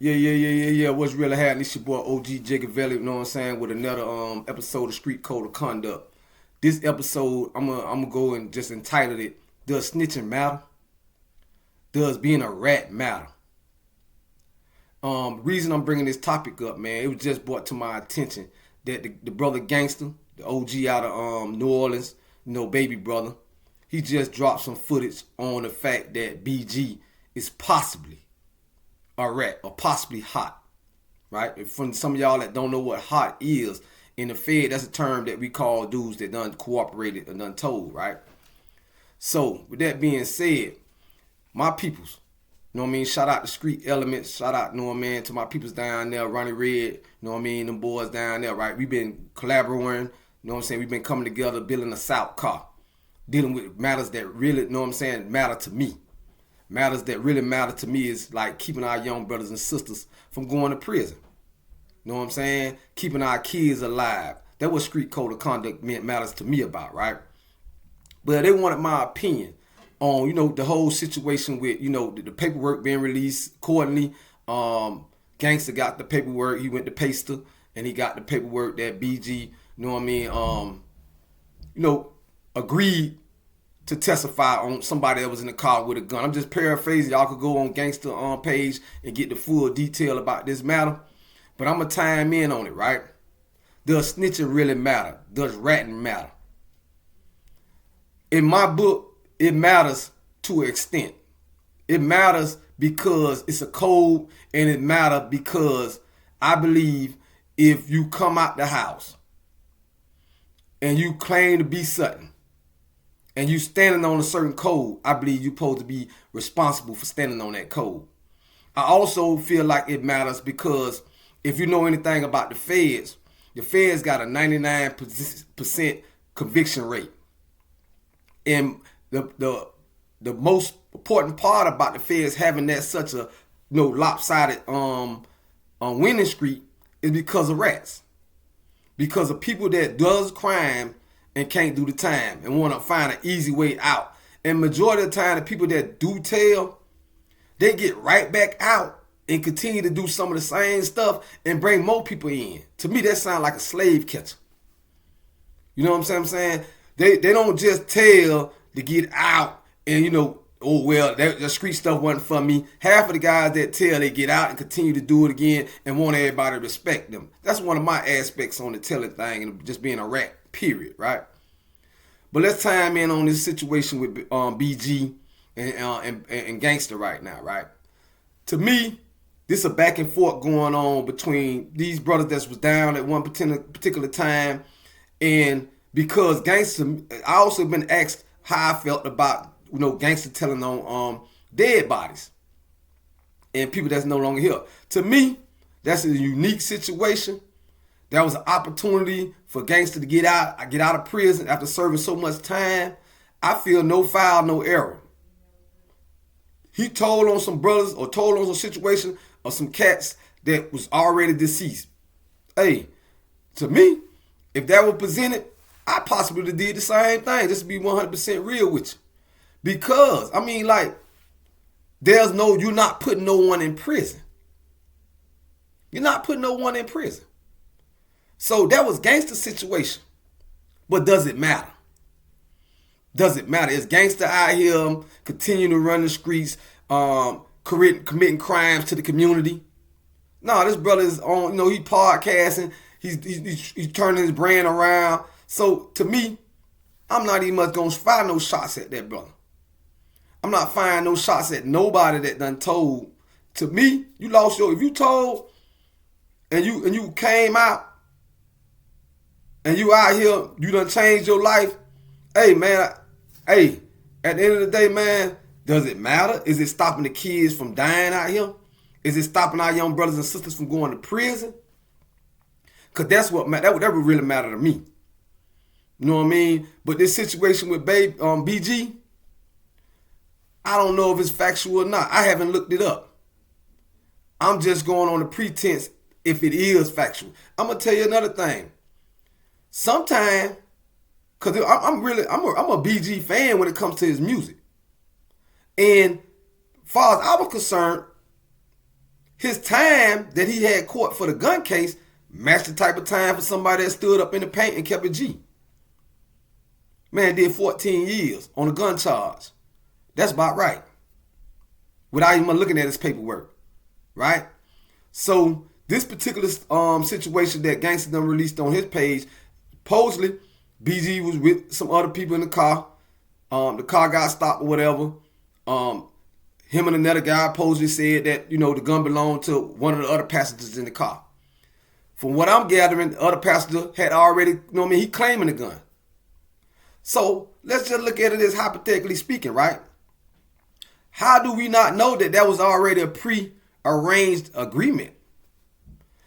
Yeah. What's really happening? It's your boy OG Gigaveli, you know what I'm saying, with another episode of Street Code of Conduct. This episode, I'm gonna go and just entitle it, Does Snitching Matter? Does Being a Rat Matter? Reason I'm bringing this topic up, man, it was just brought to my attention that the brother Gangsta, the OG out of New Orleans, baby brother, he just dropped some footage on the fact that BG is possibly a rat or possibly hot, right? And from some of y'all that don't know what hot is, in the Fed, that's a term that we call dudes that done cooperated or done told, right? So, with that being said, my peoples, you know what I mean? Shout out to Street Elements. Shout out, you know what I mean, to my peoples down there, Ronnie Red, you know what I mean, them boys down there, right? We've been collaborating, you know what I'm saying? We've been coming together, building a South car, dealing with matters that really, you know what I'm saying, matter to me. Matters that really matter to me is like keeping our young brothers and sisters from going to prison. You know what I'm saying? Keeping our kids alive. That's what street code of conduct matters to me about, right? But they wanted my opinion on, the whole situation with, the paperwork being released accordingly. Gangsta got the paperwork. He went to Paster and he got the paperwork that BG, you know what I mean, agreed to testify on somebody that was in the car with a gun. I'm just paraphrasing. Y'all could go on Gangsta page and get the full detail about this matter. But I'm going to time in on it, right? Does snitching really matter? Does ratting matter? In my book, it matters to an extent. It matters because it's a code, and it matters because I believe if you come out the house and you claim to be something, and you standing on a certain code, I believe you're supposed to be responsible for standing on that code. I also feel like it matters because if you know anything about the Feds got a 99% conviction rate. And the most important part about the Feds having that such a lopsided winning streak is because of rats. Because of people that does crime and can't do the time and want to find an easy way out. And majority of the time, the people that do tell, they get right back out and continue to do some of the same stuff and bring more people in. To me, that sounds like a slave catcher. You know what I'm saying? They don't just tell to get out and, oh, well, the street stuff wasn't for me. Half of the guys that tell, they get out and continue to do it again and want everybody to respect them. That's one of my aspects on the telling thing and just being a rat. Period, right? But let's time in on this situation with BG and Gangsta right now, right? To me, this is a back and forth going on between these brothers that was down at one particular time, and because Gangsta, I also been asked how I felt about Gangsta telling on dead bodies and people that's no longer here. To me, that's a unique situation. That was an opportunity for Gangsta to get out of prison after serving so much time. I feel no foul, no error. He told on some brothers or told on some situation of some cats that was already deceased. Hey, to me, if that was presented, I possibly did the same thing. Just to be 100% real with you. Because, you're not putting no one in prison. You're not putting no one in prison. So that was Gangsta's situation. But does it matter? Does it matter? Is Gangsta out here continuing to run the streets, committing crimes to the community? No, this brother is on, he podcasting. He's turning his brand around. So to me, I'm not even much going to fire no shots at that brother. I'm not firing no shots at nobody that done told. To me, you lost if you told and you came out, and you out here, you done changed your life. Hey, man. Hey, at the end of the day, man, does it matter? Is it stopping the kids from dying out here? Is it stopping our young brothers and sisters from going to prison? Because that's that would really matter to me. You know what I mean? But this situation with BG, I don't know if it's factual or not. I haven't looked it up. I'm just going on the pretense if it is factual. I'm going to tell you another thing. Sometimes, because I'm a BG fan when it comes to his music. And far as I was concerned, his time that he had court for the gun case matched the type of time for somebody that stood up in the paint and kept a G. Man did 14 years on a gun charge. That's about right. Without even looking at his paperwork. Right? So this particular situation that Gangsta done released on his page, supposedly BG was with some other people in the car. The car got stopped or whatever. Him and another guy supposedly said that, the gun belonged to one of the other passengers in the car. From what I'm gathering, the other passenger had already, he claiming the gun. So let's just look at it as hypothetically speaking, right? How do we not know that was already a pre-arranged agreement?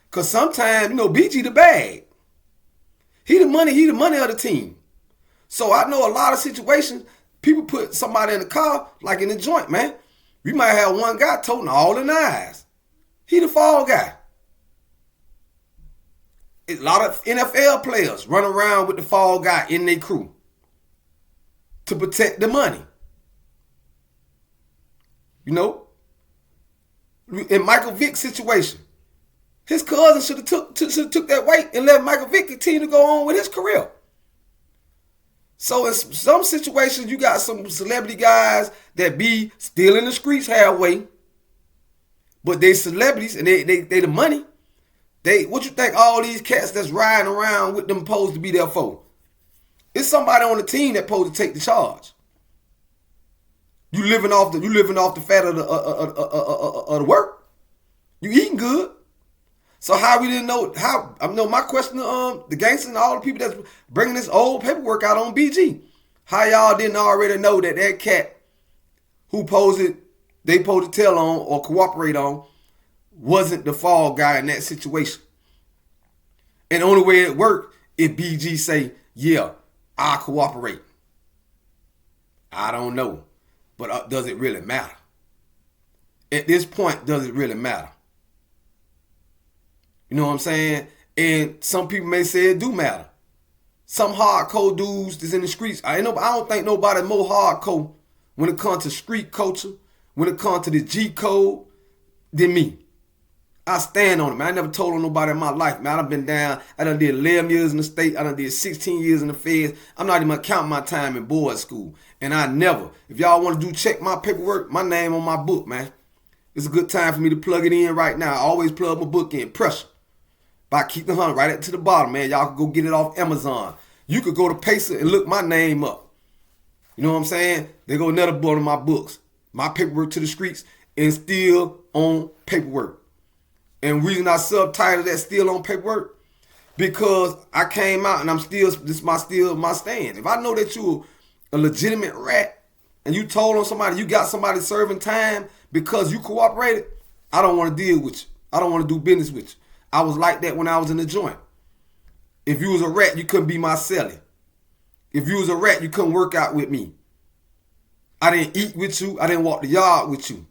Because sometimes, BG the bag. He the money of the team. So I know a lot of situations, people put somebody in the car, like in the joint, man. We might have one guy toting all the knives. He the fall guy. A lot of NFL players run around with the fall guy in their crew to protect the money. In Michael Vick's situation, his cousin should have took that weight and let Michael Vick continue to go on with his career. So in some situations, you got some celebrity guys that be still in the streets halfway, but they celebrities and they the money. What you think all these cats that's riding around with them supposed to be there for? It's somebody on the team that supposed to take the charge. You living off the fat of the work. You eating good. So how we didn't know? My question to the Gangsta and all the people that's bringing this old paperwork out on BG, how y'all didn't already know that cat who they supposed to tell on or cooperate on wasn't the fall guy in that situation. And the only way it worked if BG say, yeah, I'll cooperate. I don't know. But does it really matter? At this point, does it really matter? You know what I'm saying? And some people may say it do matter. Some hardcore dudes that's in the streets. I don't think nobody more hardcore when it comes to street culture, when it comes to the G code, than me. I stand on it, man. I never told on nobody in my life, man. I done been down. I done did 11 years in the state. I done did 16 years in the feds. I'm not even counting my time in board school. And I never. If y'all want to check my paperwork, my name on my book, man. It's a good time for me to plug it in right now. I always plug my book in. Pressure. By Keep the Hunt right up to the bottom, man. Y'all can go get it off Amazon. You could go to Pacer and look my name up. You know what I'm saying? They go another board of my books. My paperwork to the streets and still on paperwork. And reason I subtitled that still on paperwork, because I came out and this is my stand. If I know that you a legitimate rat and you told on somebody, you got somebody serving time because you cooperated, I don't want to deal with you. I don't want to do business with you. I was like that when I was in the joint. If you was a rat, you couldn't be my celly. If you was a rat, you couldn't work out with me. I didn't eat with you. I didn't walk the yard with you.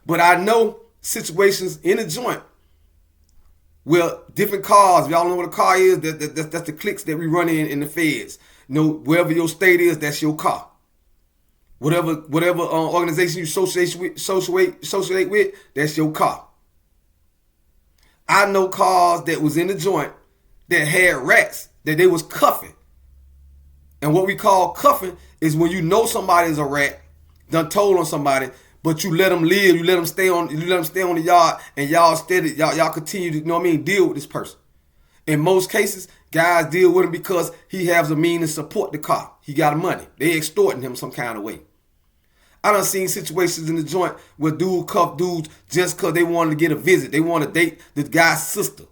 But I know situations in the joint where different cars, y'all know what a car is? That's the cliques that we run in the feds. Wherever your state is, that's your car. Whatever organization you associate with, that's your car. I know cars that was in the joint that had rats that they was cuffing. And what we call cuffing is when you know somebody is a rat, done told on somebody, but you let them live, you let them stay on the yard, and y'all continue to, deal with this person. In most cases, guys deal with him because he has a mean to support the car. He got money. They extorting him some kind of way. I done seen situations in the joint where dudes cuff dudes just because they wanted to get a visit. They want to date the guy's sister,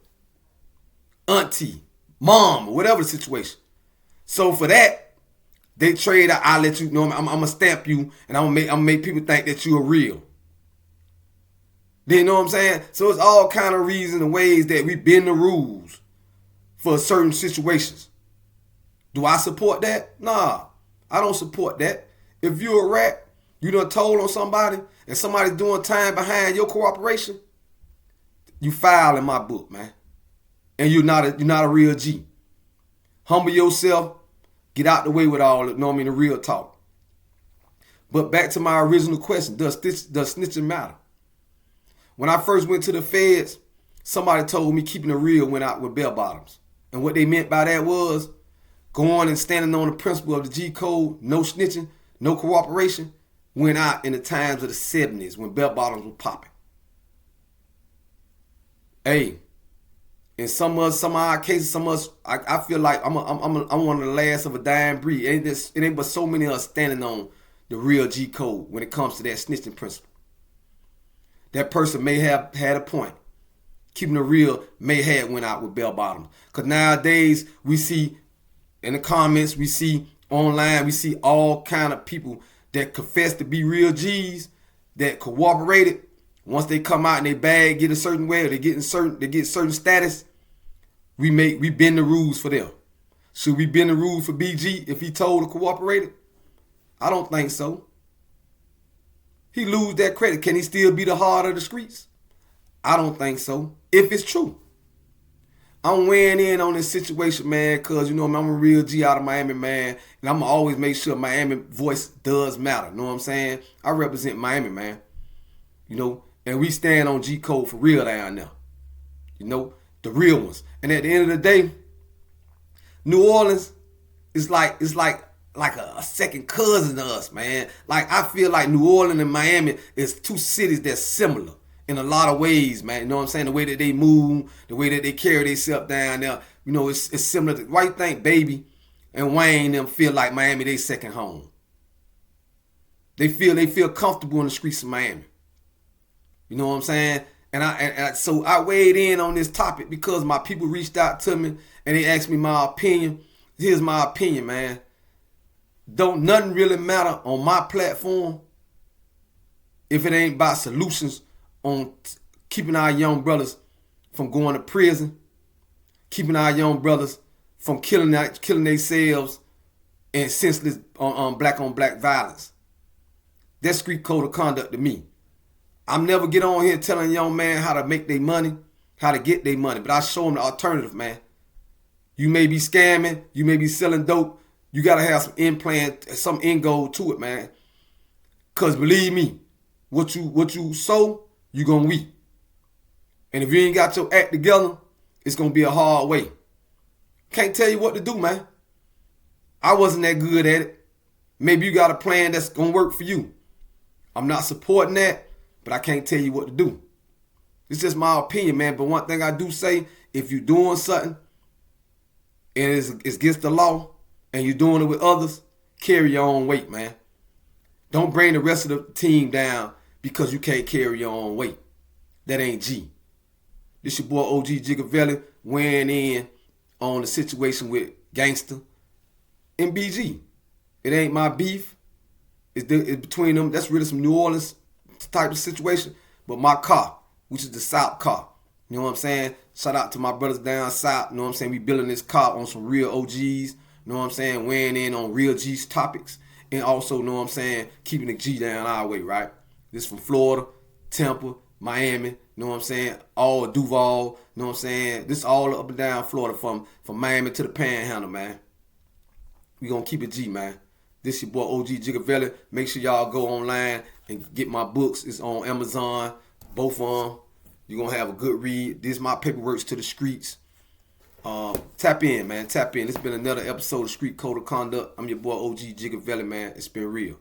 auntie, mom, or whatever the situation. So for that, they trade. I'll let you know. I'm gonna stamp you, and I'm gonna make people think that you are real. Then you know what I'm saying? So it's all kind of reasons and ways that we bend the rules for certain situations. Do I support that? Nah, I don't support that. If you're a rat, you done told on somebody, and somebody's doing time behind your cooperation, you foul in my book, man. And you're not a real G. Humble yourself. Get out the way with all it. The real talk. But back to my original question: Does snitching matter? When I first went to the feds, somebody told me keeping it real went out with bell bottoms. And what they meant by that was going and standing on the principle of the G code, no snitching, no cooperation, went out in the times of the 70s when bell bottoms were popping. Hey, in some of our cases, I feel like I'm one of the last of a dying breed. It ain't but so many of us standing on the real G code when it comes to that snitching principle. That person may have had a point. Keeping it real may have went out with bell bottoms. Because nowadays we see in the comments, we see online, we see all kind of people that confess to be real G's, that cooperated. Once they come out and they bag get a certain way, or they get certain status, we bend the rules for them. Should we bend the rules for BG if he told or cooperated? I don't think so. He lose that credit. Can he still be the heart of the streets? I don't think so. If it's true. I'm weighing in on this situation, man, because, you know, I'm a real G out of Miami, man. And I'm going to always make sure Miami voice does matter. You know what I'm saying? I represent Miami, man. You know, and we stand on G code for real down there. You know, the real ones. And at the end of the day, New Orleans is like a second cousin to us, man. Like, I feel like New Orleans and Miami is two cities that's similar in a lot of ways, man. You know what I'm saying? The way that they move, the way that they carry themselves down there, you know, it's similar. Why you think Baby and Wayne them feel like Miami they second home? They feel comfortable in the streets of Miami. You know what I'm saying? And so I weighed in on this topic because my people reached out to me and they asked me my opinion. Here's my opinion, man. Don't nothing really matter on my platform if it ain't about solutions on keeping our young brothers from going to prison, keeping our young brothers from killing themselves and senseless on black violence. That's street code of conduct to me. I'm never get on here telling young man how to make their money, how to get their money, but I show them the alternative, man. You may be scamming, you may be selling dope. You got to have some some end goal to it, man. Because believe me, what you sow, you going to reap. And if you ain't got your act together, it's going to be a hard way. Can't tell you what to do, man. I wasn't that good at it. Maybe you got a plan that's going to work for you. I'm not supporting that, but I can't tell you what to do. It's just my opinion, man. But one thing I do say, if you're doing something and it's against the law, and you're doing it with others, carry your own weight, man. Don't bring the rest of the team down because you can't carry your own weight. That ain't G. This your boy OG Gigaveli weighing in on the situation with Gangsta and BG. It ain't my beef. It's between them. That's really some New Orleans type of situation. But my car, which is the South car, you know what I'm saying? Shout out to my brothers down south. You know what I'm saying? We building this car on some real OGs. You know what I'm saying? Weighing in on real G's topics. And also, you know what I'm saying? Keeping the G down our way, right? This from Florida, Tampa, Miami, you know what I'm saying? All Duval, you know what I'm saying? This all up and down Florida from Miami to the Panhandle, man. We gonna keep it G, man. This your boy OG Gigaveli. Make sure y'all go online and get my books. It's on Amazon. Both of them. You're gonna have a good read. This is my paperworks to the streets. Tap in, man. Tap in. It's been another episode of Street Code of Conduct. I'm your boy OG Gigaveli, man. It's been real.